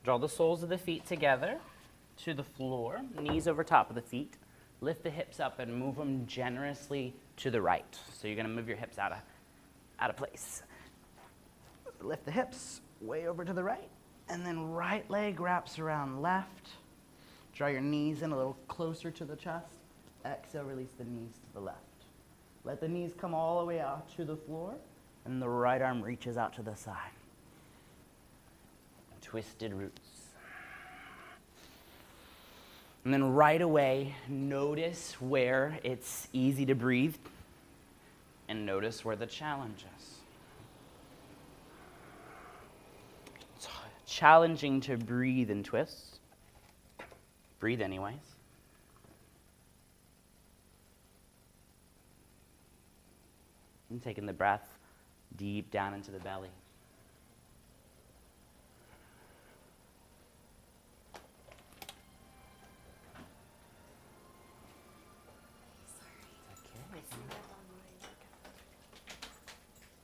Draw the soles of the feet together to the floor, knees over top of the feet. Lift the hips up and move them generously to the right. So you're going to move your hips out of place. Lift the hips way over to the right, and then right leg wraps around left. Draw your knees in a little closer to the chest. Exhale, release the knees to the left. Let the knees come all the way out to the floor, and the right arm reaches out to the side. Twisted roots. And then right away, notice where it's easy to breathe, and notice where the challenge is. It's challenging to breathe and twist. Breathe anyways. And taking the breath deep down into the belly.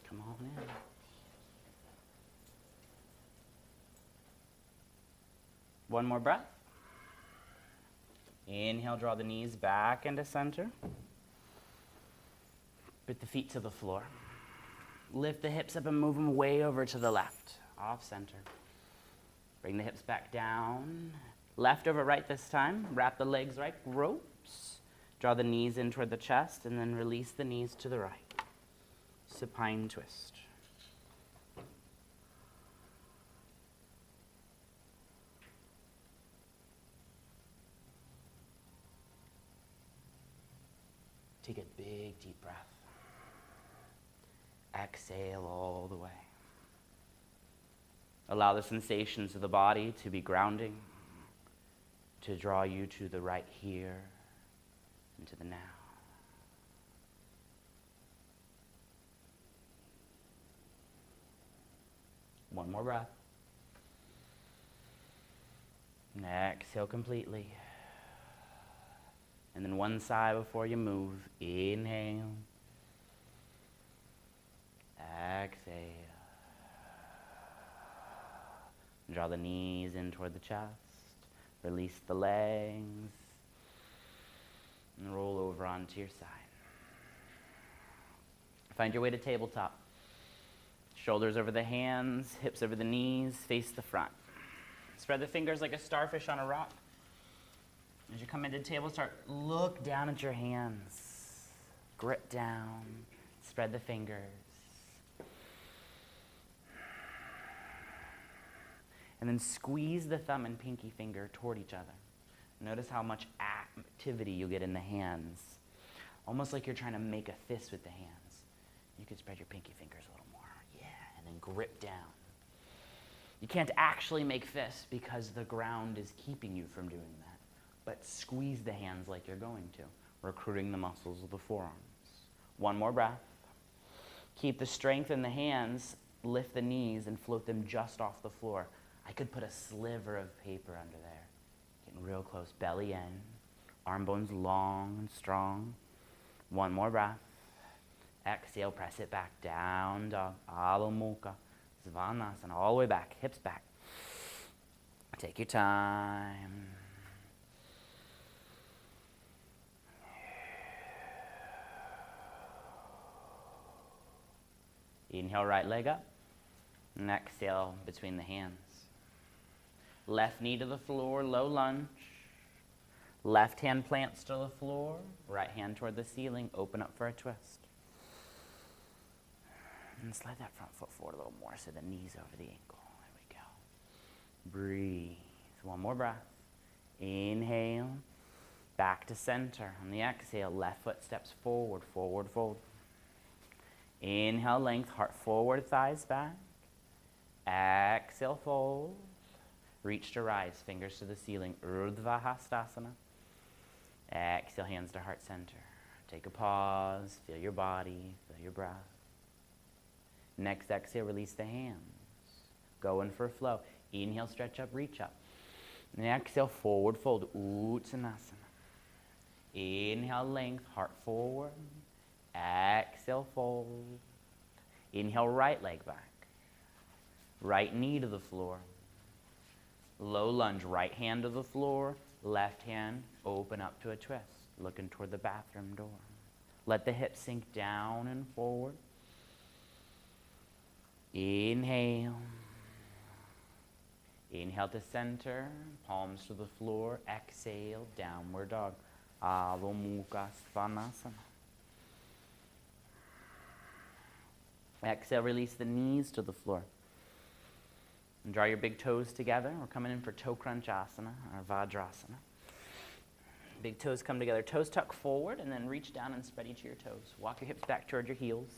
Come on in. One more breath. Inhale, draw the knees back into center. Put the feet to the floor. Lift the hips up and move them way over to the left, off center. Bring the hips back down. Left over right this time. Wrap the legs like ropes. Draw the knees in toward the chest, and then release the knees to the right. Supine twist. Take a big, deep breath. Exhale all the way. Allow the sensations of the body to be grounding, to draw you to the right here and to the now. One more breath. And exhale completely. And then one side before you move. Inhale. Exhale. Draw the knees in toward the chest. Release the legs. And roll over onto your side. Find your way to tabletop. Shoulders over the hands, hips over the knees, face the front. Spread the fingers like a starfish on a rock. As you come into table, look down at your hands. Grip down. Spread the fingers. And then squeeze the thumb and pinky finger toward each other. Notice how much activity you get in the hands. Almost like you're trying to make a fist with the hands. You can spread your pinky fingers a little more. Yeah, and then grip down. You can't actually make fists because the ground is keeping you from doing that. But squeeze the hands like you're going to, recruiting the muscles of the forearms. One more breath. Keep the strength in the hands, lift the knees, and float them just off the floor. I could put a sliver of paper under there. Getting real close, belly in, arm bones long and strong. One more breath. Exhale, press it back, down dog, Adho Mukha, Svanasana, all the way back, hips back. Take your time. Inhale, right leg up, and exhale between the hands. Left knee to the floor, low lunge. Left hand plants to the floor, right hand toward the ceiling, open up for a twist. And slide that front foot forward a little more so the knee's over the ankle. There we go. Breathe. One more breath. Inhale. Back to center. On the exhale, left foot steps forward, forward, forward. Inhale, length, heart forward, thighs back. Exhale, fold. Reach to rise, fingers to the ceiling. Urdhva Hastasana. Exhale, hands to heart center. Take a pause, feel your body, feel your breath. Next exhale, release the hands. Go in for a flow. Inhale, stretch up, reach up. And exhale, forward fold, Uttanasana. Inhale, length, heart forward. Exhale, fold. Inhale, right leg back. Right knee to the floor. Low lunge, right hand to the floor, left hand open up to a twist, looking toward the bathroom door. Let the hips sink down and forward. Inhale. Inhale to center, palms to the floor. Exhale, downward dog. Adho Mukha Svanasana. Exhale, release the knees to the floor. And draw your big toes together. We're coming in for toe crunch asana, or Vajrasana. Big toes come together. Toes tuck forward, and then reach down and spread each of your toes. Walk your hips back toward your heels.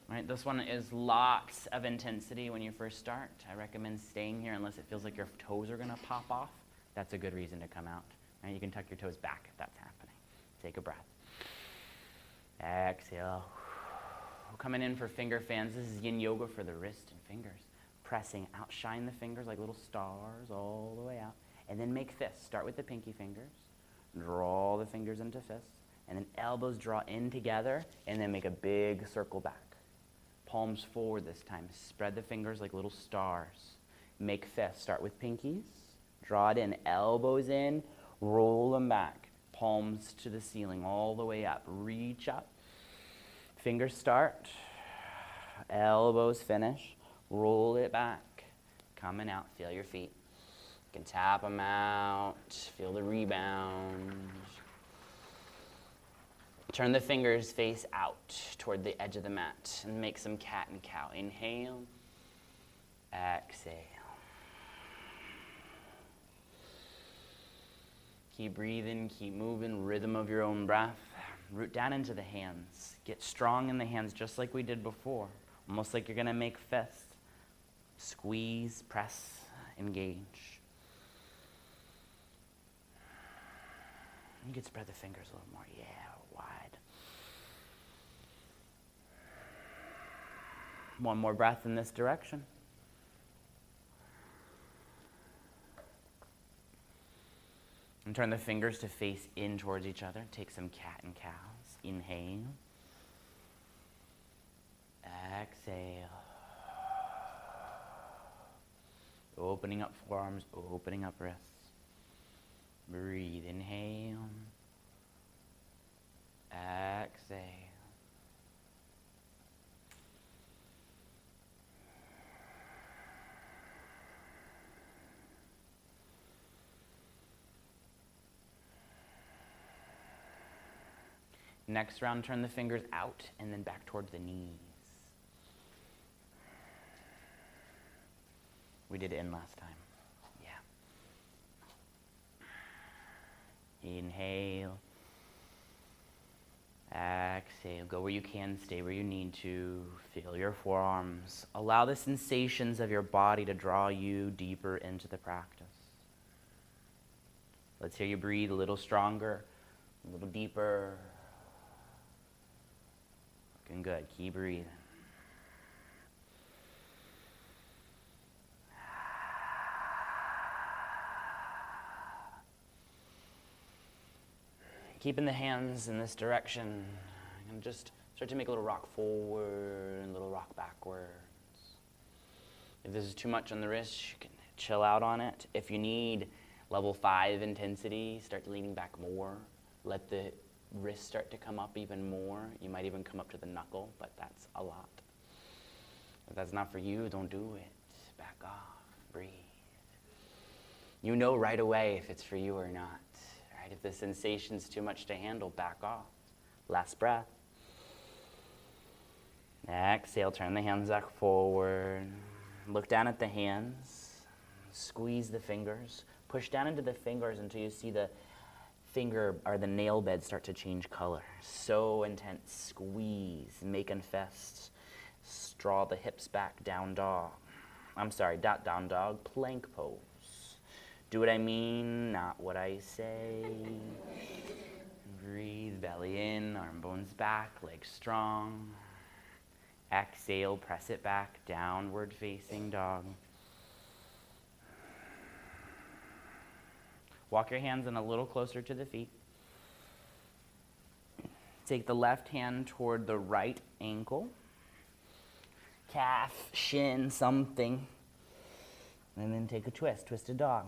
All right, this one is lots of intensity when you first start. I recommend staying here unless it feels like your toes are going to pop off. That's a good reason to come out. And you can tuck your toes back if that's happening. Take a breath. Exhale. We're coming in for finger fans. This is yin yoga for the wrist and fingers. Pressing, outshine the fingers like little stars all the way out. And then make fists. Start with the pinky fingers. Draw the fingers into fists. And then elbows draw in together. And then make a big circle back. Palms forward this time. Spread the fingers like little stars. Make fists. Start with pinkies. Draw it in. Elbows in. Roll them back. Palms to the ceiling all the way up. Reach up. Fingers start. Elbows finish. Roll it back. Coming out. Feel your feet. You can tap them out. Feel the rebound. Turn the fingers face out toward the edge of the mat and make some cat and cow. Inhale. Exhale. Keep breathing. Keep moving. Rhythm of your own breath. Root down into the hands. Get strong in the hands just like we did before. Almost like you're going to make fists. Squeeze, press, engage. You can spread the fingers a little more. Yeah, wide. One more breath in this direction. And turn the fingers to face in towards each other. Take some cat and cows. Inhale. Exhale. Opening up forearms, opening up wrists. Breathe. Inhale. Exhale. Next round, turn the fingers out and then back towards the knees. We did in last time. Yeah. Inhale. Exhale. Go where you can, stay where you need to. Feel your forearms. Allow the sensations of your body to draw you deeper into the practice. Let's hear you breathe a little stronger, a little deeper. Looking good. Keep breathing. Keeping the hands in this direction, and just start to make a little rock forward and a little rock backwards. If this is too much on the wrist, you can chill out on it. If you need level 5 intensity, start leaning back more. Let the wrist start to come up even more. You might even come up to the knuckle, but that's a lot. If that's not for you, don't do it. Back off. Breathe. You know right away if it's for you or not. Right? If the sensation's too much to handle, back off. Last breath. Exhale, turn the hands back forward. Look down at the hands. Squeeze the fingers. Push down into the fingers until you see the finger or the nail bed start to change color. So intense. Squeeze. Make and fist. Draw the hips back. Down dog. I'm sorry, not down dog. Plank pose. Do what I mean, not what I say. Breathe. Belly in. Arm bones back. Legs strong. Exhale. Press it back. Downward facing dog. Walk your hands in a little closer to the feet. Take the left hand toward the right ankle. Calf, shin, something. And then take a twist, twisted dog.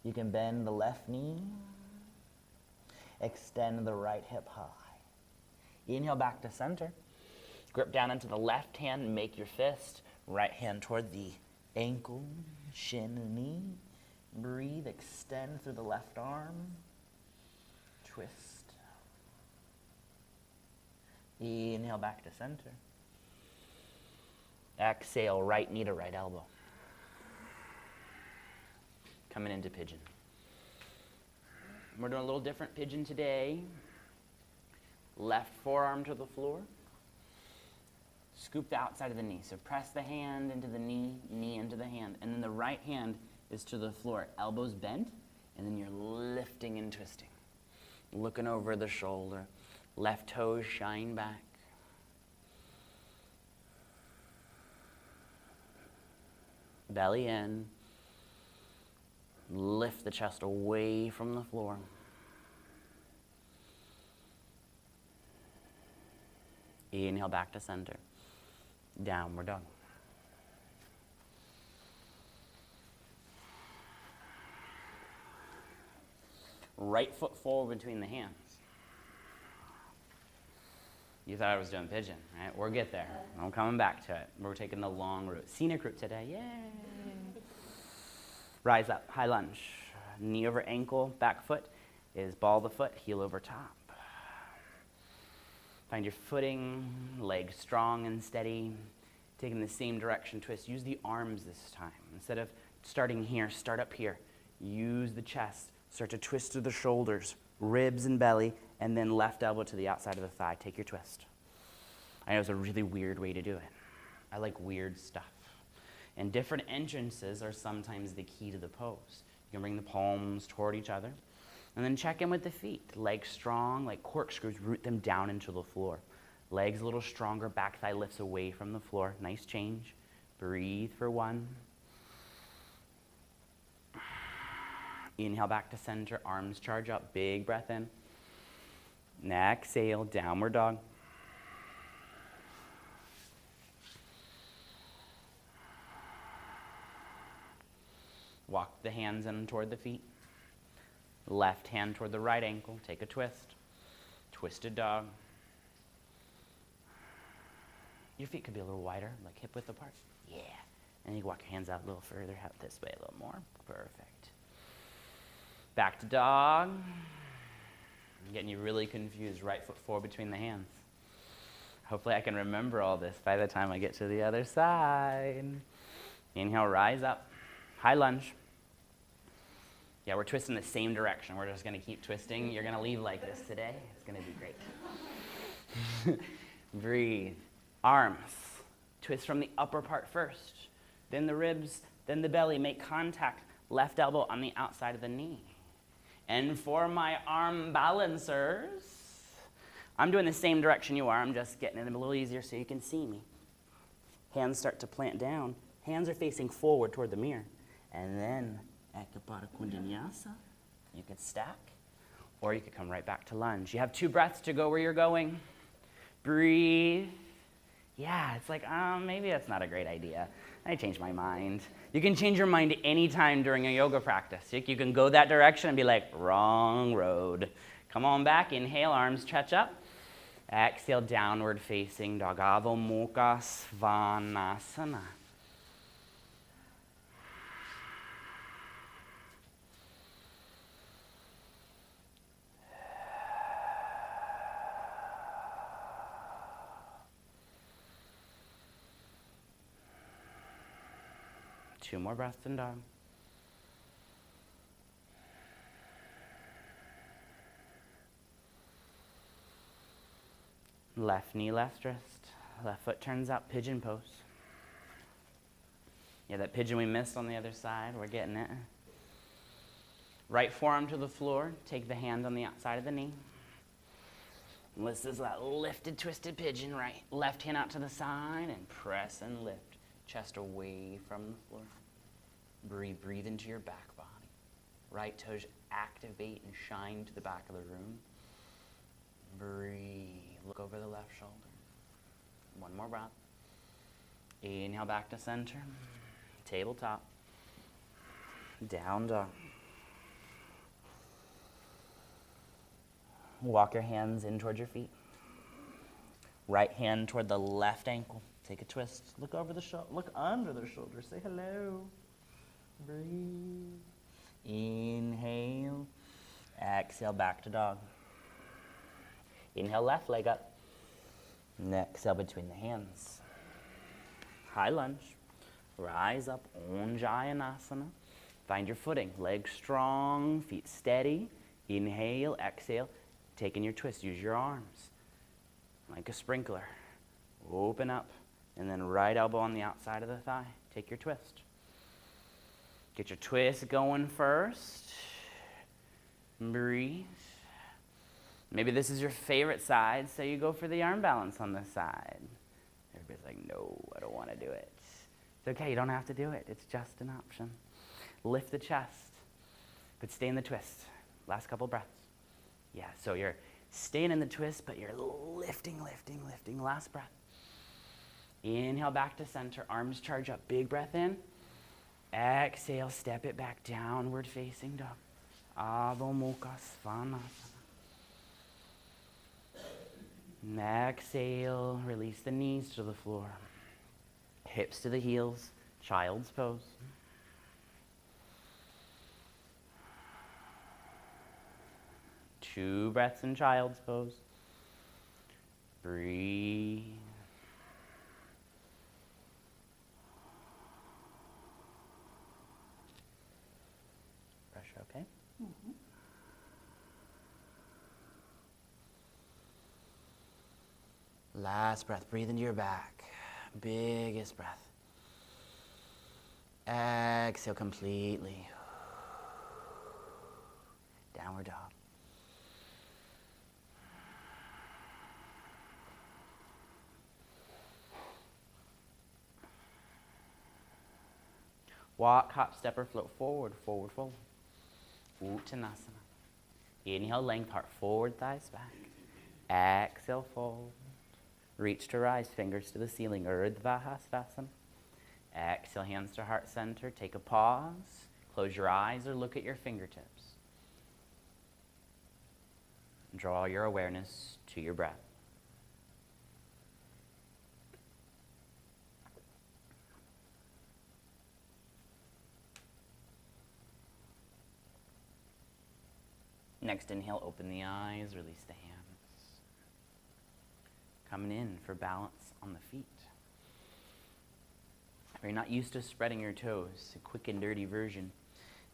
You can bend the left knee, extend the right hip high. Inhale back to center. Grip down into the left hand, make your fist. Right hand toward the ankle, shin, and knee. Breathe, extend through the left arm. Twist. Inhale back to center. Exhale, right knee to right elbow. Coming into pigeon. We're doing a little different pigeon today. Left forearm to the floor. Scoop the outside of the knee. So press the hand into the knee, knee into the hand. And then the right hand is to the floor. Elbows bent, and then you're lifting and twisting. Looking over the shoulder. Left toes shine back. Belly in. Lift the chest away from the floor. Inhale back to center. Downward dog. Right foot forward between the hands. You thought I was doing pigeon, right? We'll get there. I'm coming back to it. We're taking the long route. Scenic route today, yay! Rise up, high lunge. Knee over ankle, back foot is ball the foot, heel over top. Find your footing, legs strong and steady. Taking the same direction twist. Use the arms this time. Instead of starting here, start up here. Use the chest. Start to twist through the shoulders, ribs and belly, and then left elbow to the outside of the thigh. Take your twist. I know it's a really weird way to do it. I like weird stuff. And different entrances are sometimes the key to the pose. You can bring the palms toward each other. And then check in with the feet. Legs strong, like corkscrews, root them down into the floor. Legs a little stronger, back thigh lifts away from the floor. Nice change. Breathe for one. Inhale back to center, arms charge up, big breath in. Exhale, downward dog. Walk the hands in toward the feet. Left hand toward the right ankle. Take a twist. Twisted dog. Your feet could be a little wider, like hip width apart. Yeah. And you can walk your hands out a little further, out this way a little more. Perfect. Back to dog. I'm getting you really confused. Right foot forward between the hands. Hopefully I can remember all this by the time I get to the other side. Inhale, rise up. High lunge. Yeah, we're twisting the same direction. We're just going to keep twisting. You're going to leave like this today. It's going to be great. Breathe. Arms. Twist from the upper part first. Then the ribs, then the belly. Make contact. Left elbow on the outside of the knee. And for my arm balancers, I'm doing the same direction you are. I'm just getting it a little easier so you can see me. Hands start to plant down. Hands are facing forward toward the mirror. And then Vinyasa, you could stack, or you could come right back to lunge. You have 2 breaths to go where you're going. Breathe. Yeah, it's like, maybe that's not a great idea. I changed my mind. You can change your mind anytime during a yoga practice. You can go that direction and be like, wrong road. Come on back, inhale, arms stretch up. Exhale, downward facing dog. Adho Mukha Svanasana. Two more breaths in dog. Left knee, left wrist. Left foot turns up, pigeon pose. Yeah, that pigeon we missed on the other side, we're getting it. Right forearm to the floor. Take the hand on the outside of the knee. And this is that lifted, twisted pigeon, right? Left hand out to the side and press and lift. Chest away from the floor. Breathe into your back body. Right toes activate and shine to the back of the room. Breathe. Look over the left shoulder. One more breath. Inhale back to center. Tabletop. Down dog. Walk your hands in towards your feet. Right hand toward the left ankle. Take a twist. Look over the shoulder. Look under the shoulder. Say hello. Breathe. Inhale. Exhale back to dog. Inhale, left leg up. And exhale between the hands. High lunge. Rise up. Om Jayanasana. Find your footing. Legs strong. Feet steady. Inhale. Exhale. Taking your twist. Use your arms. Like a sprinkler. Open up. And then right elbow on the outside of the thigh. Take your twist. Get your twist going first. Breathe. Maybe this is your favorite side, so you go for the arm balance on this side. Everybody's like, no, I don't want to do it. It's okay, you don't have to do it. It's just an option. Lift the chest, but stay in the twist. Last couple breaths. Yeah, so you're staying in the twist, but you're lifting. Last breath. Inhale back to center, arms charge up. Big breath in. Exhale, step it back, downward facing dog. Adho Mukha Svanasana. Exhale, release the knees to the floor. Hips to the heels, child's pose. Two breaths in child's pose. Breathe. Pressure okay? Mm-hmm. Last breath, breathe into your back. Biggest breath. Exhale completely. Downward dog. Walk, hop, step, or float forward, forward, forward. Uttanasana. Inhale, length, heart forward, thighs back. Exhale, fold. Reach to rise, fingers to the ceiling, Urdhva Hastasana. Exhale, hands to heart center. Take a pause. Close your eyes or look at your fingertips. Draw your awareness to your breath. Next inhale, open the eyes, release the hands. Coming in for balance on the feet. If you're not used to spreading your toes, a quick and dirty version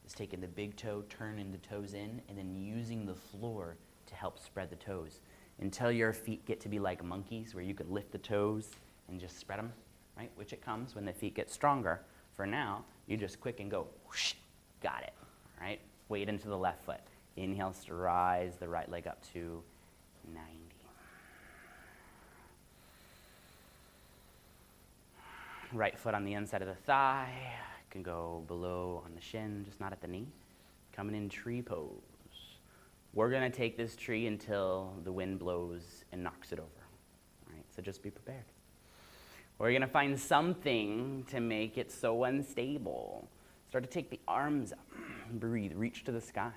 is taking the big toe, turning the toes in, and then using the floor to help spread the toes until your feet get to be like monkeys, where you could lift the toes and just spread them, right? Which it comes when the feet get stronger. For now, you just quick and go, whoosh, got it, all right? Weight into the left foot. Inhale to rise the right leg up to 90. Right foot on the inside of the thigh. Can go below on the shin, just not at the knee. Coming in tree pose. We're going to take this tree until the wind blows and knocks it over. All right, so just be prepared. We're going to find something to make it so unstable. Start to take the arms up. Breathe, reach to the sky.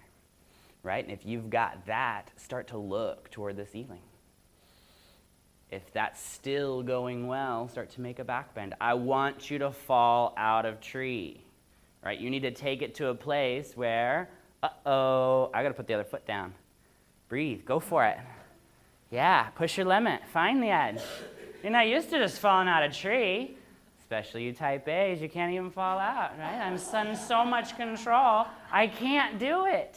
Right? And if you've got that, start to look toward the ceiling. If that's still going well, start to make a back bend. I want you to fall out of tree. Right? You need to take it to a place where, I got to put the other foot down. Breathe. Go for it. Yeah, push your limit. Find the edge. You're not used to just falling out of a tree. Especially you type A's, you can't even fall out, right? I'm in so much control, I can't do it.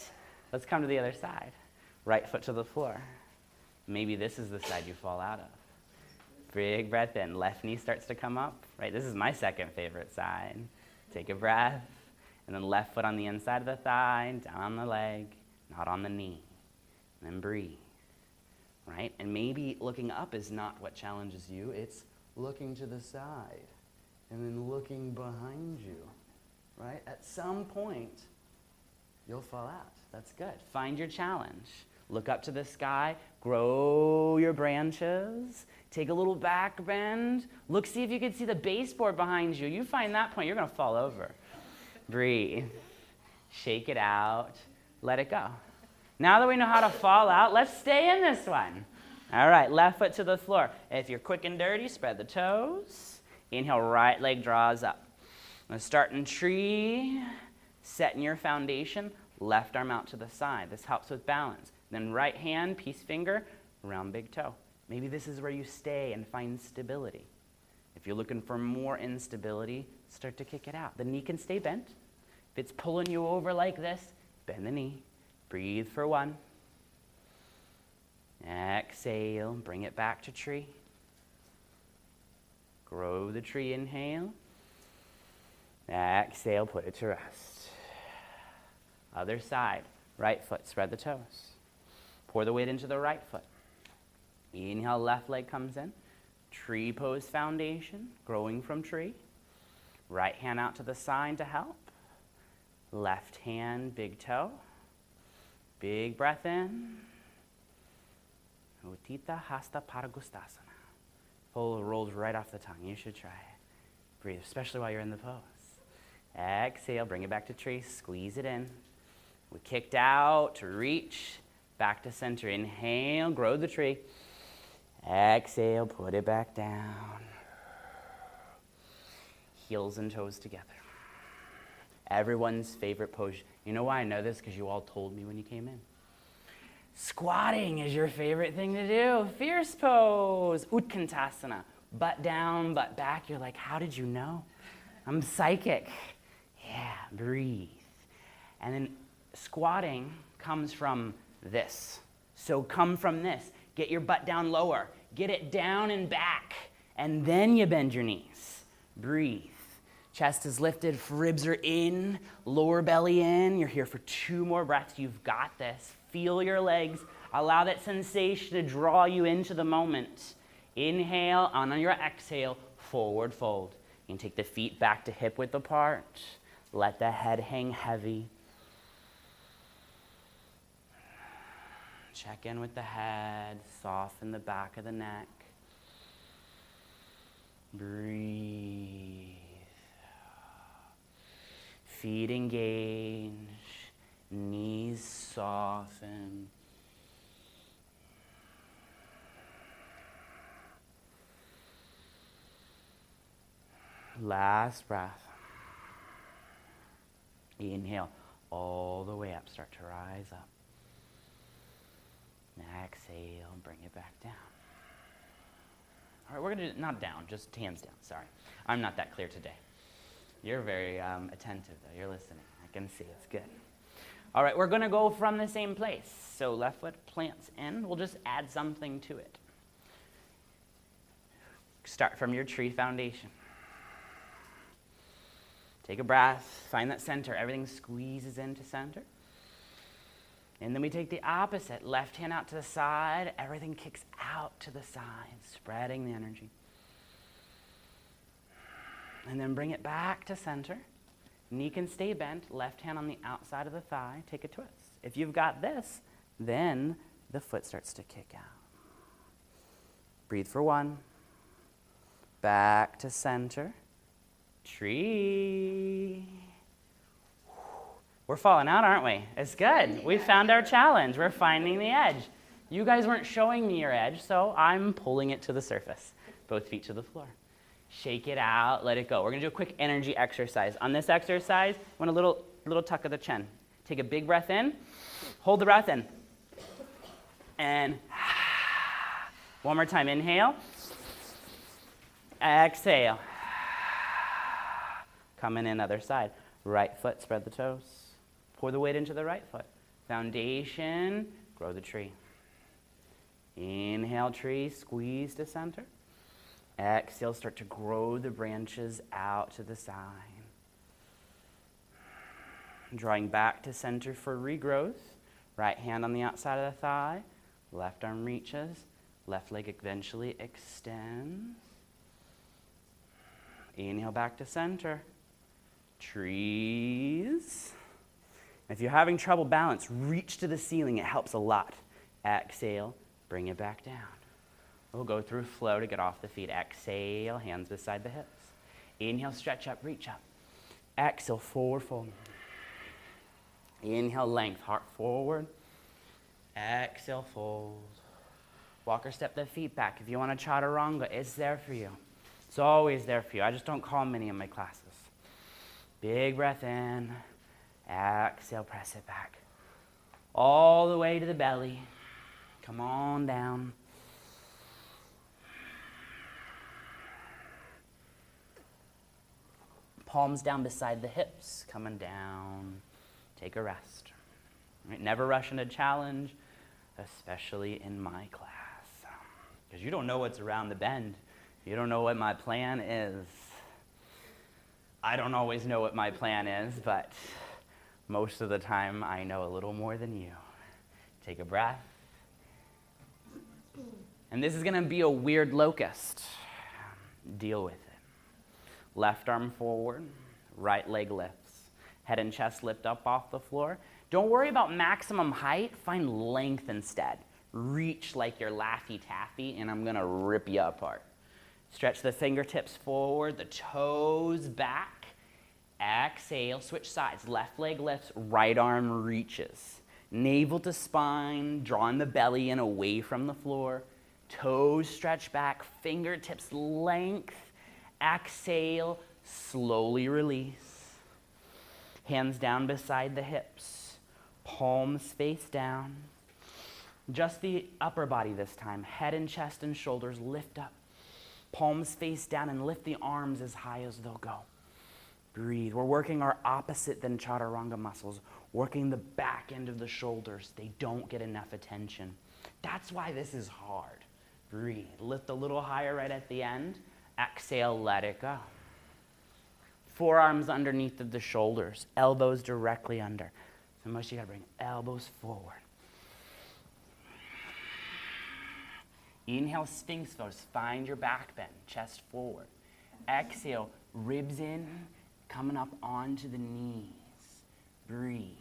Let's come to the other side. Right foot to the floor. Maybe this is the side you fall out of. Big breath in. Left knee starts to come up. Right, this is my second favorite side. Take a breath. And then left foot on the inside of the thigh, down on the leg, not on the knee. And then breathe. Right? And maybe looking up is not what challenges you. It's looking to the side. And then looking behind you. Right? At some point, you'll fall out. That's good. Find your challenge. Look up to the sky, grow your branches, take a little back bend. Look, see if you can see the baseboard behind you. You find that point, you're gonna fall over. Breathe, shake it out, let it go. Now that we know how to fall out, let's stay in this one. All right, left foot to the floor. If you're quick and dirty, spread the toes. Inhale, right leg draws up. Now start in tree, setting your foundation, left arm out to the side. This helps with balance. Then right hand, peace finger, around big toe. Maybe this is where you stay and find stability. If you're looking for more instability, start to kick it out. The knee can stay bent. If it's pulling you over like this, bend the knee. Breathe for 1. Exhale, bring it back to tree. Grow the tree, inhale. Exhale, put it to rest. Other side, right foot, spread the toes. Pour the weight into the right foot. Inhale, left leg comes in. Tree pose foundation, growing from tree. Right hand out to the side to help. Left hand, big toe. Big breath in. Utthita Hasta Padangusthasana. Pull rolls right off the tongue. You should try it. Breathe, especially while you're in the pose. Exhale, bring it back to tree. Squeeze it in. We kicked out to reach. Back to center. Inhale, grow the tree. Exhale, put it back down. Heels and toes together. Everyone's favorite pose. You know why I know this? Because you all told me when you came in. Squatting is your favorite thing to do. Fierce pose. Utkantasana. Butt down, butt back. You're like, how did you know? I'm psychic. Yeah, breathe. And then squatting comes from this. So come from this. Get your butt down lower. Get it down and back. And then you bend your knees. Breathe. Chest is lifted, ribs are in, lower belly in. You're here for 2 more breaths. You've got this. Feel your legs. Allow that sensation to draw you into the moment. Inhale, on your exhale, forward fold. You can take the feet back to hip width apart. Let the head hang heavy. Check in with the head. Soften the back of the neck. Breathe. Feet engage, knees soften. Last breath. Inhale all the way up, start to rise up. Exhale, bring it back down. All right, we're gonna do, not down, just hands down, sorry. I'm not that clear today. You're very attentive, though. You're listening. I can see. It's good. All right, we're going to go from the same place. So left foot plants in. We'll just add something to it. Start from your tree foundation. Take a breath. Find that center. Everything squeezes into center. And then we take the opposite. Left hand out to the side. Everything kicks out to the side, spreading the energy. And then bring it back to center. Knee can stay bent. Left hand on the outside of the thigh. Take a twist. If you've got this, then the foot starts to kick out. Breathe for 1. Back to center. Tree. We're falling out, aren't we? It's good. We found our challenge. We're finding the edge. You guys weren't showing me your edge, so I'm pulling it to the surface. Both feet to the floor. Shake it out, let it go. We're gonna do a quick energy exercise. On this exercise, I want a little tuck of the chin. Take a big breath in, hold the breath in. And one more time, inhale. Exhale. Coming in, other side. Right foot, spread the toes. Pour the weight into the right foot. Foundation, grow the tree. Inhale, tree, squeeze to center. Exhale, start to grow the branches out to the side. Drawing back to center for regrowth. Right hand on the outside of the thigh. Left arm reaches. Left leg eventually extends. Inhale back to center. Trees. If you're having trouble balance, reach to the ceiling. It helps a lot. Exhale, bring it back down. We'll go through flow to get off the feet. Exhale, hands beside the hips. Inhale, stretch up, reach up. Exhale, forward fold. Inhale, length, heart forward. Exhale, fold. Walk or step the feet back. If you want a chaturanga, it's there for you. It's always there for you. I just don't call many in my classes. Big breath in. Exhale, press it back. All the way to the belly. Come on down. Palms down beside the hips, coming down. Take a rest. Right? Never rush into challenge, especially in my class. Because you don't know what's around the bend. You don't know what my plan is. I don't always know what my plan is, but most of the time I know a little more than you. Take a breath. And this is going to be a weird locust. Deal with it. Left arm forward, right leg lifts. Head and chest lift up off the floor. Don't worry about maximum height. Find length instead. Reach like you're Laffy Taffy, and I'm going to rip you apart. Stretch the fingertips forward, the toes back. Exhale, switch sides. Left leg lifts, right arm reaches. Navel to spine, drawing the belly in away from the floor. Toes stretch back, fingertips length. Exhale, slowly release. Hands down beside the hips. Palms face down. Just the upper body this time. Head and chest and shoulders lift up. Palms face down and lift the arms as high as they'll go. Breathe. We're working our opposite than chaturanga muscles, working the back end of the shoulders. They don't get enough attention. That's why this is hard. Breathe. Lift a little higher right at the end. Exhale, let it go. Forearms underneath of the shoulders, elbows directly under. So most you gotta bring elbows forward. Inhale, Sphinx pose. Find your back bend, chest forward. Exhale, ribs in, coming up onto the knees. Breathe.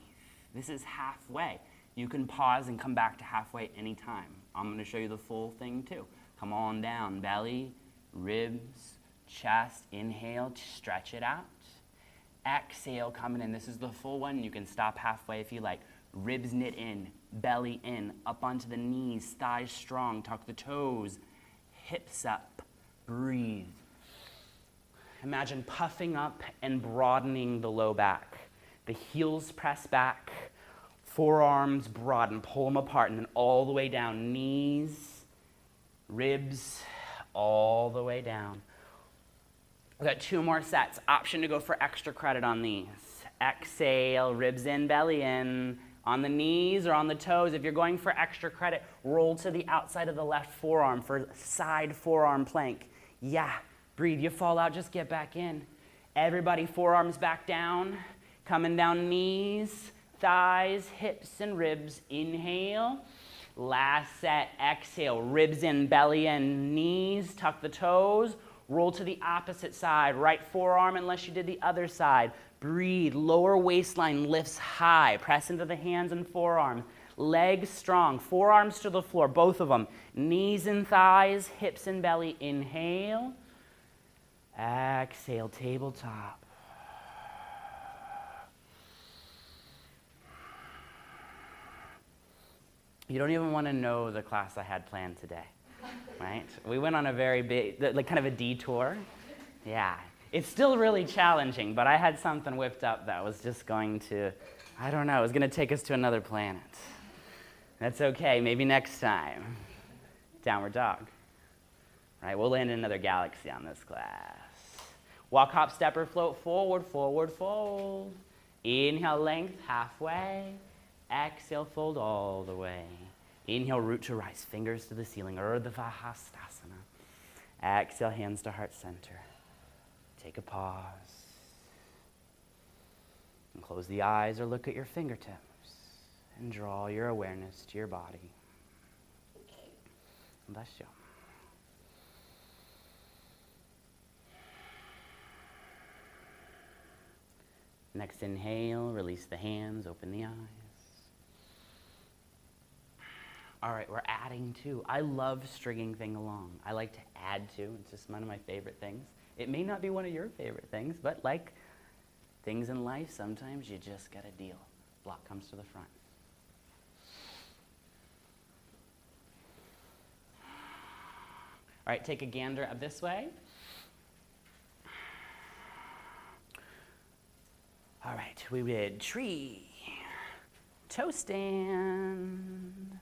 This is halfway. You can pause and come back to halfway anytime. I'm going to show you the full thing too. Come on down, belly, ribs, chest. Inhale, stretch it out. Exhale, coming in. This is the full one. You can stop halfway if you like. Ribs knit in, belly in, up onto the knees, thighs strong, tuck the toes, hips up. Breathe. Imagine puffing up and broadening the low back. The heels press back, forearms broaden, pull them apart, and then all the way down. Knees, ribs, all the way down. We've got 2 more sets. Option to go for extra credit on these. Exhale, ribs in, belly in. On the knees or on the toes. If you're going for extra credit, roll to the outside of the left forearm for side forearm plank. Yeah, breathe. You fall out, just get back in. Everybody, forearms back down. Coming down, knees, thighs, hips, and ribs. Inhale. Last set. Exhale, ribs in, belly in, knees, tuck the toes. Roll to the opposite side. Right forearm unless you did the other side. Breathe. Lower waistline lifts high. Press into the hands and forearms. Legs strong. Forearms to the floor, both of them. Knees and thighs, hips and belly. Inhale. Exhale, tabletop. You don't even want to know the class I had planned today, right? We went on a very big, like kind of a detour. Yeah. It's still really challenging, but I had something whipped up that was just going to, I don't know, it was going to take us to another planet. That's okay, maybe next time. Downward dog. Right, we'll land in another galaxy on this class. Walk, hop, step, or float, forward, forward, fold. Inhale, length, halfway. Exhale, fold all the way. Inhale, root to rise, fingers to the ceiling, Urdhva Hastasana. Exhale, hands to heart center. Take a pause. And close the eyes or look at your fingertips. And draw your awareness to your body. Bless you. Next inhale, release the hands, open the eyes. All right, we're adding to. I love stringing things along. I like to add to. It's just one of my favorite things. It may not be one of your favorite things, but like things in life, sometimes you just got to deal. Block comes to the front. All right, take a gander up this way. All right, we did tree, toe stand.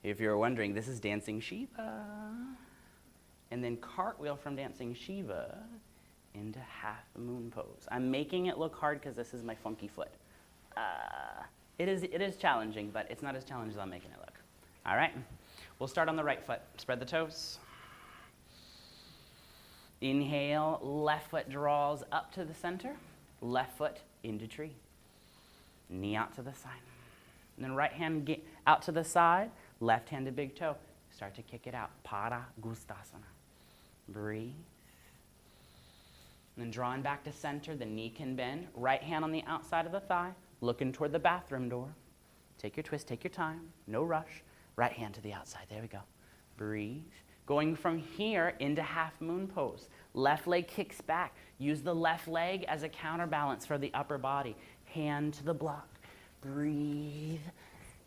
If you're wondering, this is dancing Shiva. And then cartwheel from dancing Shiva into half moon pose. I'm making it look hard because this is my funky foot. It is challenging, but it's not as challenging as I'm making it look. All right, we'll start on the right foot. Spread the toes. Inhale, left foot draws up to the center, left foot into tree. Knee out to the side. And then right hand out to the side, left hand to big toe. Start to kick it out. Pada Gustasana. Breathe. And then drawing back to center, the knee can bend. Right hand on the outside of the thigh, looking toward the bathroom door. Take your twist, take your time, no rush. Right hand to the outside, there we go. Breathe. Going from here into half moon pose. Left leg kicks back. Use the left leg as a counterbalance for the upper body. Hand to the block. Breathe.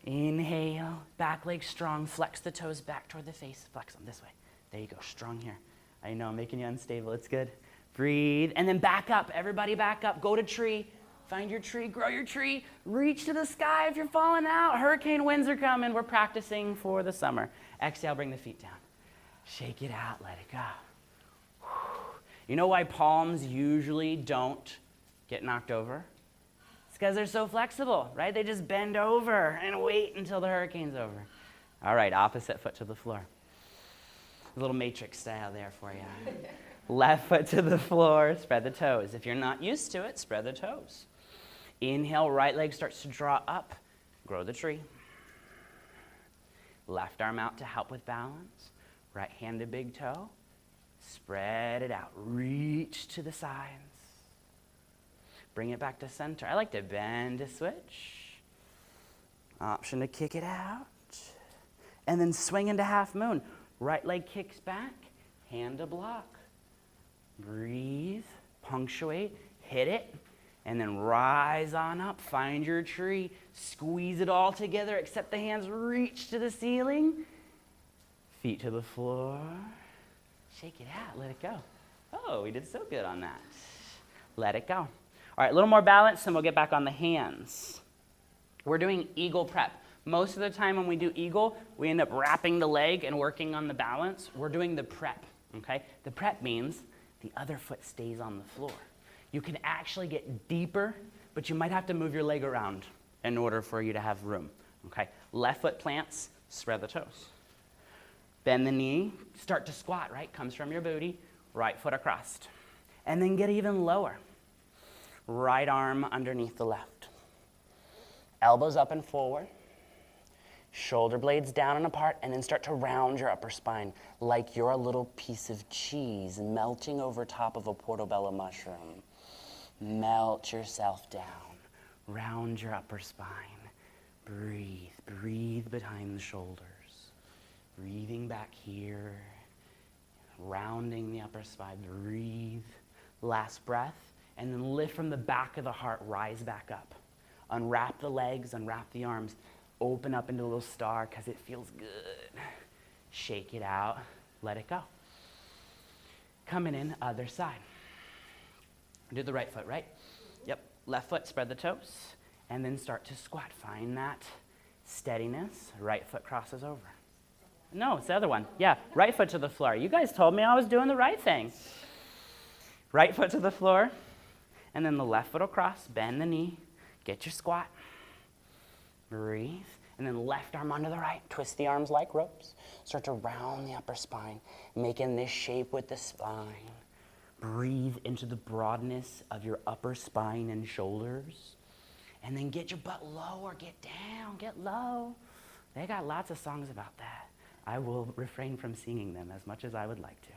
Inhale. Back leg strong. Flex the toes back toward the face. Flex them this way. There you go. Strong here. I know I'm making you unstable. It's good. Breathe. And then back up. Everybody back up. Go to tree. Find your tree. Grow your tree. Reach to the sky if you're falling out. Hurricane winds are coming. We're practicing for the summer. Exhale. Bring the feet down. Shake it out, let it go. You know why palms usually don't get knocked over? It's because they're so flexible, right? They just bend over and wait until the hurricane's over. All right, opposite foot to the floor. A little matrix style there for you. Left foot to the floor, spread the toes. If you're not used to it, spread the toes. Inhale, right leg starts to draw up. Grow the tree. Left arm out to help with balance. Right hand to big toe. Spread it out. Reach to the sides. Bring it back to center. I like to bend to switch. Option to kick it out. And then swing into half moon. Right leg kicks back. Hand to block. Breathe. Punctuate. Hit it. And then rise on up. Find your tree. Squeeze it all together except the hands reach to the ceiling. Feet to the floor. Shake it out. Let it go. Oh, we did so good on that. Let it go. All right, a little more balance, and we'll get back on the hands. We're doing eagle prep. Most of the time when we do eagle, we end up wrapping the leg and working on the balance. We're doing the prep, okay? The prep means the other foot stays on the floor. You can actually get deeper, but you might have to move your leg around in order for you to have room, okay? Left foot plants, spread the toes. Bend the knee, start to squat, right? Comes from your booty, right foot across. And then get even lower. Right arm underneath the left. Elbows up and forward. Shoulder blades down and apart, and then start to round your upper spine like you're a little piece of cheese melting over top of a portobello mushroom. Melt yourself down. Round your upper spine. Breathe. Breathe behind the shoulders. Breathing back here, rounding the upper spine, breathe. Last breath, and then lift from the back of the heart, rise back up. Unwrap the legs, unwrap the arms, open up into a little star because it feels good. Shake it out, let it go. Coming in, other side. Do the right foot, right? Yep, left foot, spread the toes, and then start to squat. Find that steadiness, right foot crosses over. No, it's the other one. Yeah, right foot to the floor. You guys told me I was doing the right thing. Right foot to the floor, and then the left foot across, bend the knee, get your squat. Breathe, and then left arm onto the right. Twist the arms like ropes. Start to round the upper spine, making this shape with the spine. Breathe into the broadness of your upper spine and shoulders. And then get your butt lower, get down, get low. They got lots of songs about that. I will refrain from singing them as much as I would like to.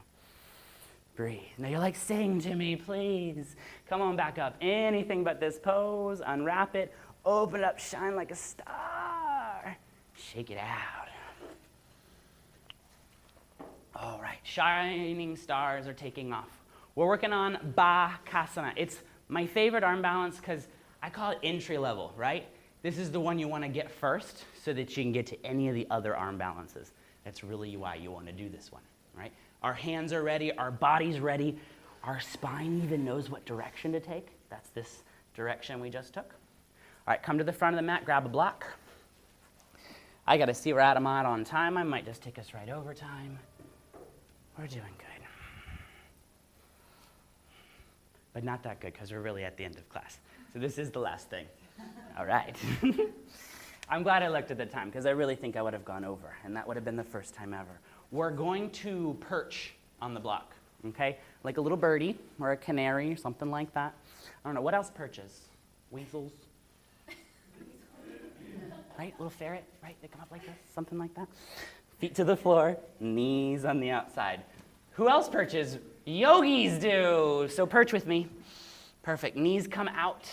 Breathe. Now you're like, sing to me, please. Come on back up. Anything but this pose. Unwrap it. Open it up. Shine like a star. Shake it out. All right, shining stars are taking off. We're working on Bakasana. It's my favorite arm balance because I call it entry level, right? This is the one you want to get first so that you can get to any of the other arm balances. That's really why you want to do this one, right? Our hands are ready, our body's ready, our spine even knows what direction to take. That's this direction we just took. All right, come to the front of the mat, grab a block. I got to see where I'm at on time. I might just take us right over time. We're doing good. But not that good because we're really at the end of class. So this is the last thing. All right. I'm glad I looked at the time because I really think I would have gone over, and that would have been the first time ever. We're going to perch on the block, okay? Like a little birdie or a canary or something like that. I don't know. What else perches? Weasels? Right? Little ferret, right? They come up like this, something like that. Feet to the floor, knees on the outside. Who else perches? Yogis do. So perch with me. Perfect. Knees come out.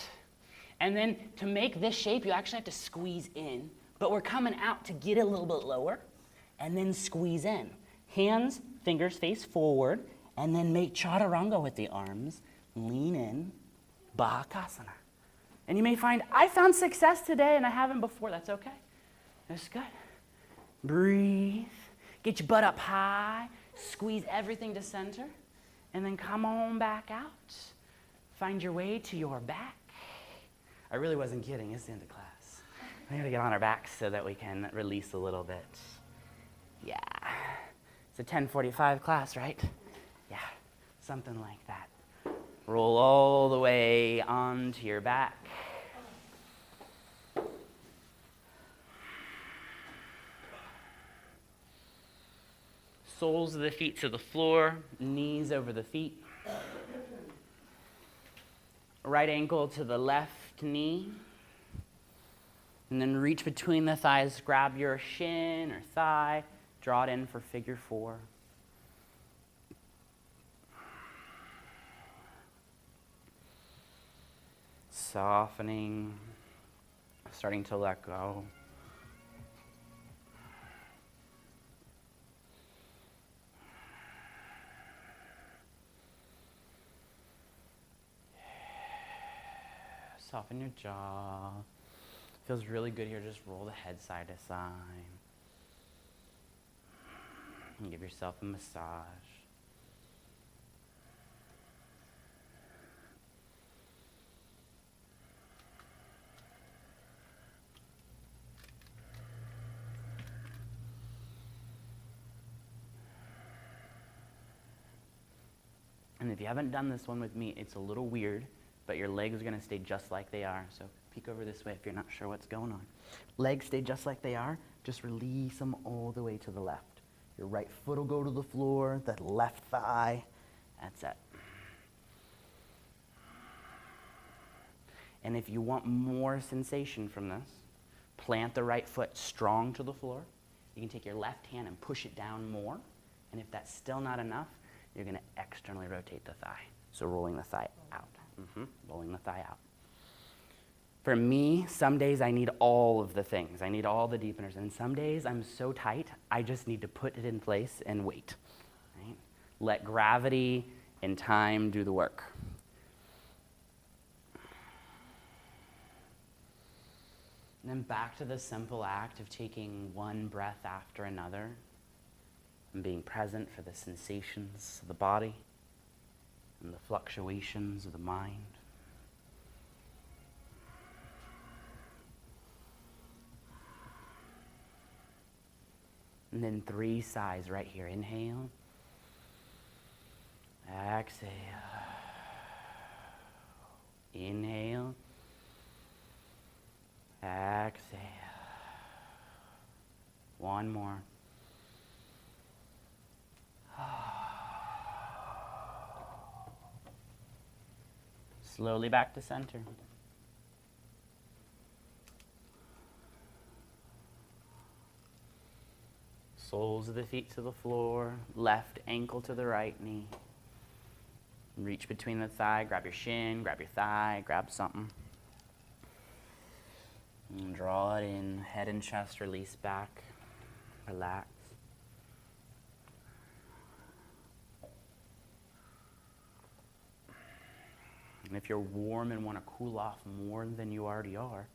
And then to make this shape, you actually have to squeeze in. But we're coming out to get a little bit lower and then squeeze in. Hands, fingers face forward, and then make chaturanga with the arms. Lean in, Bakasana. And you may find, I found success today and I haven't before. That's okay. That's good. Breathe. Get your butt up high. Squeeze everything to center. And then come on back out. Find your way to your back. I really wasn't kidding. It's the end of class. We got to get on our backs so that we can release a little bit. Yeah. It's a 10:45 class, right? Yeah. Something like that. Roll all the way onto your back. Soles of the feet to the floor, knees over the feet. Right ankle to the left knee. And then reach between the thighs, grab your shin or thigh, draw it in for figure 4. Softening, starting to let go. Soften your jaw. Feels really good here. Just roll the head side to side. And give yourself a massage. And if you haven't done this one with me, it's a little weird, but your legs are going to stay just like they are. So peek over this way if you're not sure what's going on. Legs stay just like they are. Just release them all the way to the left. Your right foot will go to the floor, that left thigh. That's it. And if you want more sensation from this, plant the right foot strong to the floor. You can take your left hand and push it down more. And if that's still not enough, you're going to externally rotate the thigh. So rolling the thigh out. Rolling the thigh out. For me, some days I need all of the things. I need all the deepeners. And some days I'm so tight, I just need to put it in place and wait. Right? Let gravity and time do the work. And then back to the simple act of taking one breath after another and being present for the sensations of the body and the fluctuations of the mind. And then 3 sighs right here. Inhale. Exhale. Inhale. Exhale. One more. Slowly back to center. Soles of the feet to the floor, left ankle to the right knee. Reach between the thigh, grab your shin, grab your thigh, grab something. And draw it in, head and chest release back, relax. And if you're warm and want to cool off more than you already are,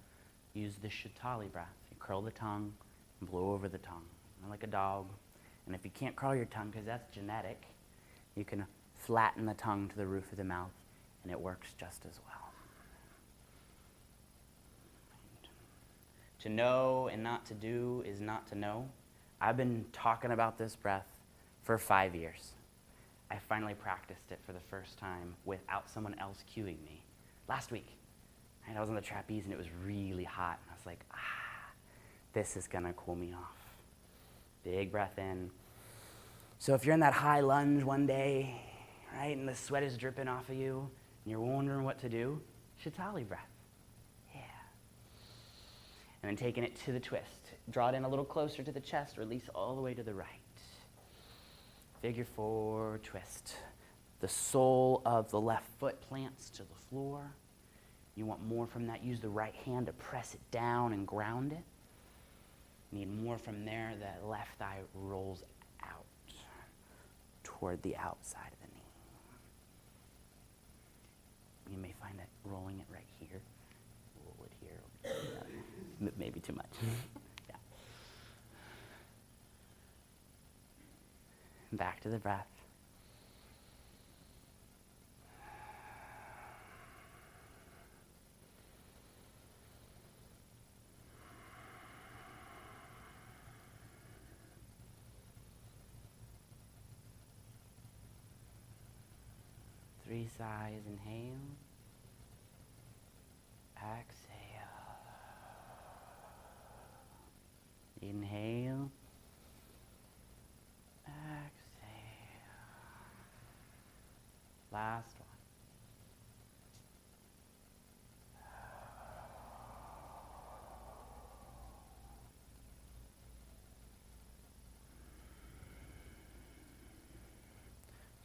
use the Shitali breath. You curl the tongue and blow over the tongue, like a dog. And if you can't curl your tongue, because that's genetic, you can flatten the tongue to the roof of the mouth, and it works just as well. To know and not to do is not to know. I've been talking about this breath for 5 years. I finally practiced it for the first time without someone else cueing me last week. And I was on the trapeze and it was really hot. And I was like, this is gonna cool me off. Big breath in. So if you're in that high lunge one day, right, and the sweat is dripping off of you, and you're wondering what to do, Shitali breath. Yeah. And then taking it to the twist. Draw it in a little closer to the chest, release all the way to the right. Figure 4, twist. The sole of the left foot plants to the floor. You want more from that, use the right hand to press it down and ground it. Need more from there, that left thigh rolls out toward the outside of the knee. You may find that rolling it right here. Roll it here. Maybe too much. Yeah. Back to the breath. Three sighs, inhale, exhale, inhale, exhale, last one.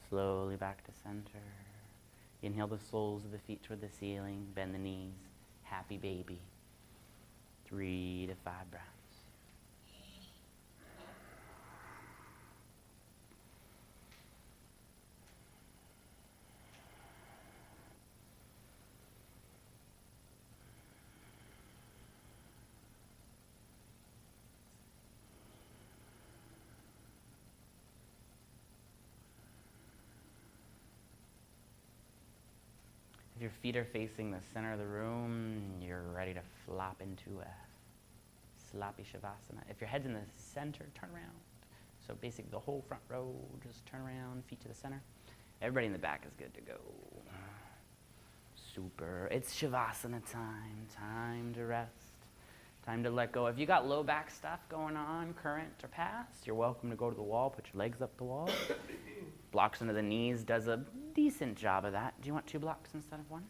Slowly back to center. Inhale the soles of the feet toward the ceiling, bend the knees, happy baby. 3 to 5 breaths. If your feet are facing the center of the room, you're ready to flop into a sloppy Shavasana. If your head's in the center, turn around. So basically the whole front row, just turn around, feet to the center. Everybody in the back is good to go. Super. It's Shavasana time. Time to rest. Time to let go. If you got low back stuff going on, current or past, you're welcome to go to the wall, put your legs up the wall. Blocks under the knees does a decent job of that. Do you want 2 blocks instead of 1?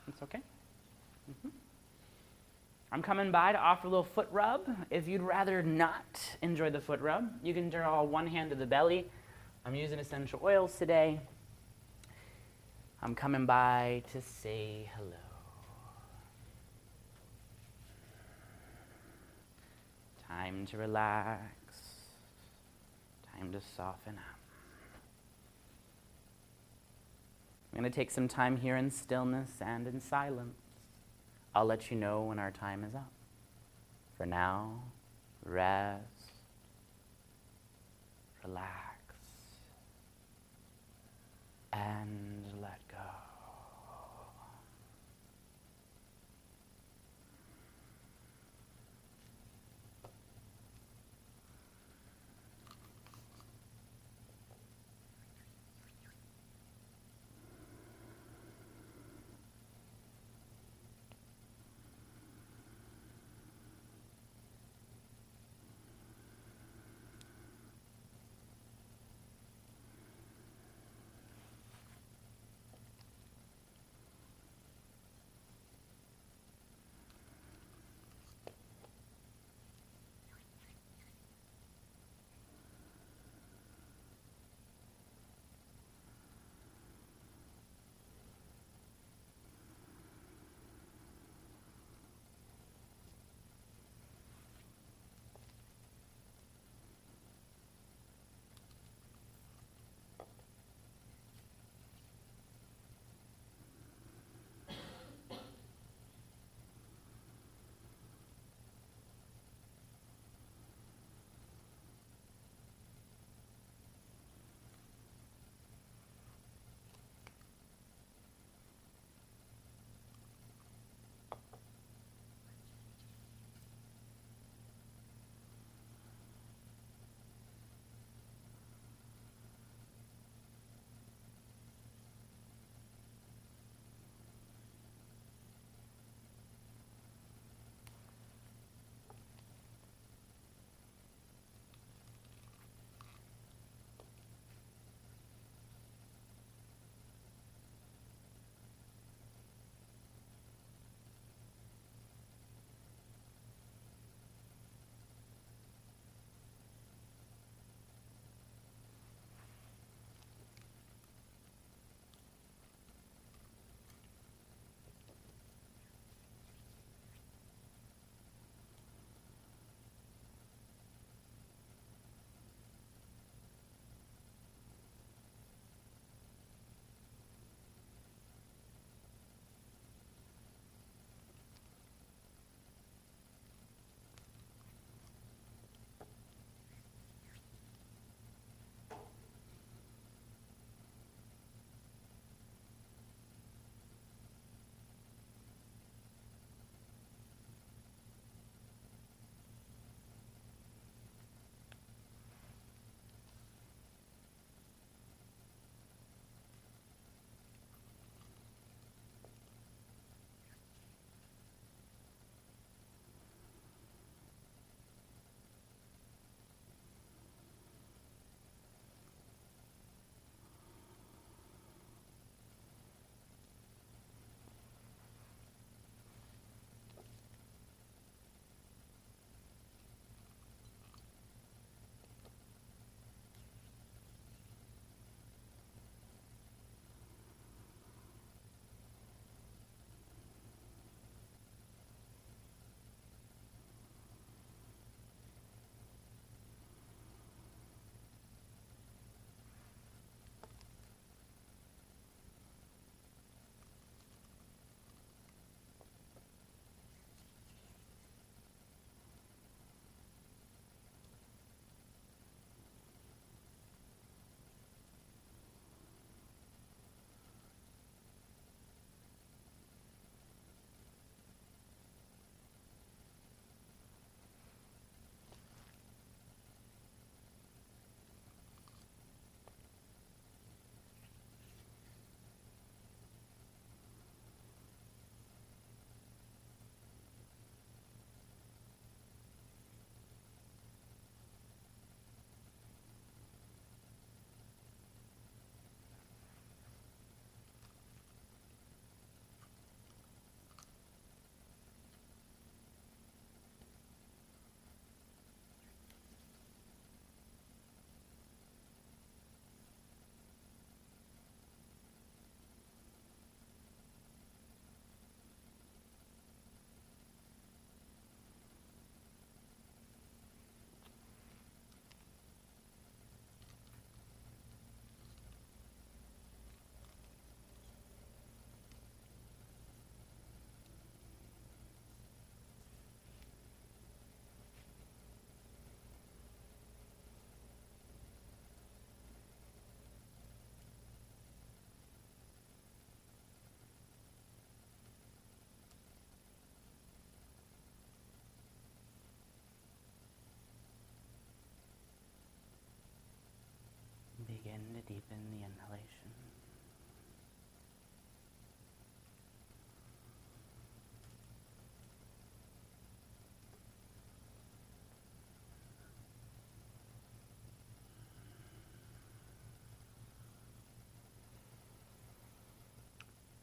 It's okay. I'm coming by to offer a little foot rub. If you'd rather not enjoy the foot rub, you can draw one hand to the belly. I'm using essential oils today. I'm coming by to say hello. Time to relax. Time to soften up. I'm going to take some time here in stillness and in silence. I'll let you know when our time is up. For now, rest, relax, and let go.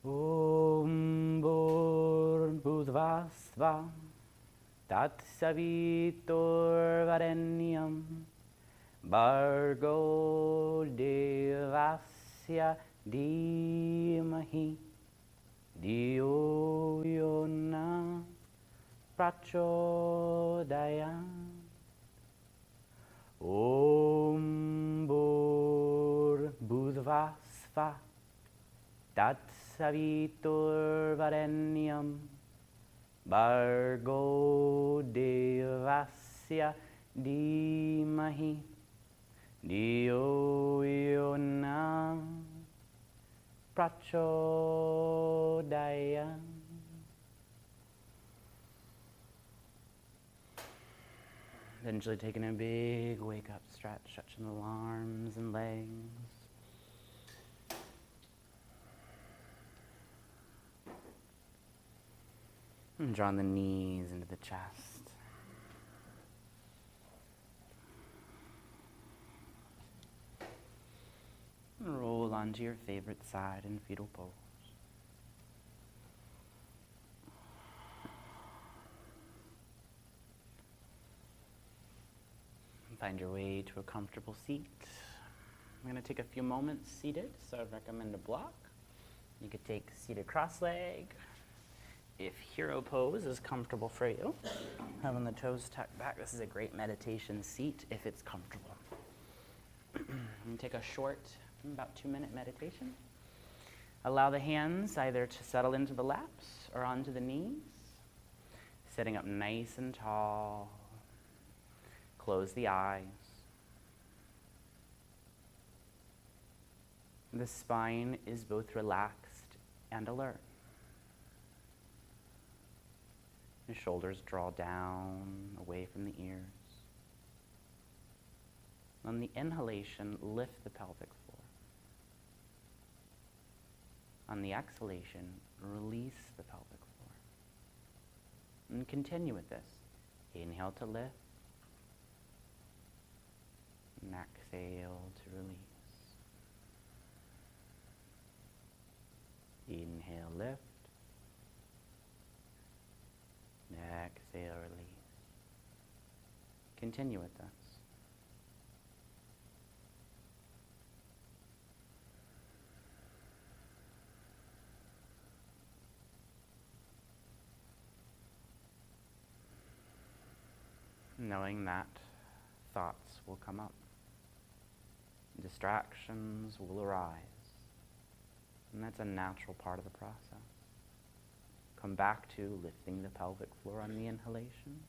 Om Bhurdbhuvasva Tat Savitur Varenyam Bhargo Devasya Dhimahi Dhiyo Yona Prachodayam. Om Bhurdbhuvasva Tat Savitur Varenyam Bhargo Devasya Dhimahi Dhiyo Yona Prachodayam. Eventually taking a big wake up stretch, stretching the arms and legs. And drawing the knees into the chest. And roll onto your favorite side in fetal pose. Find your way to a comfortable seat. I'm going to take a few moments seated, so I'd recommend a block. You could take seated cross-leg. If hero pose is comfortable for you, having the toes tucked back, this is a great meditation seat if it's comfortable. And take a short, about 2-minute meditation. Allow the hands either to settle into the laps or onto the knees. Sitting up nice and tall. Close the eyes. The spine is both relaxed and alert. The shoulders draw down away from the ears. On the inhalation, lift the pelvic floor. On the exhalation, release the pelvic floor. And continue with this. Inhale to lift. And exhale to release. Inhale, lift. Exhale, release. Continue with this. Knowing that thoughts will come up. Distractions will arise. And that's a natural part of the process. Come back to lifting the pelvic floor on the inhalation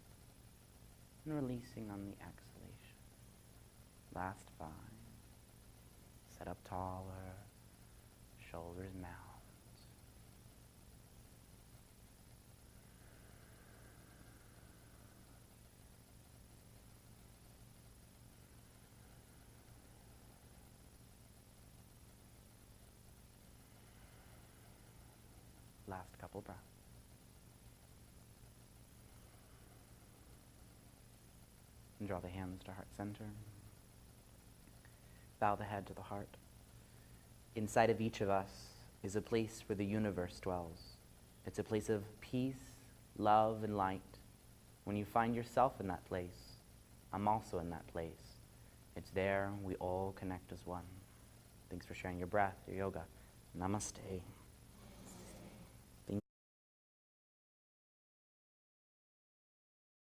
and releasing on the exhalation. Last 5. Sit up taller, shoulders mount. Last couple breaths. And draw the hands to heart center. Bow the head to the heart. Inside of each of us is a place where the universe dwells. It's a place of peace, love, and light. When you find yourself in that place, I'm also in that place. It's there we all connect as one. Thanks for sharing your breath, your yoga. Namaste.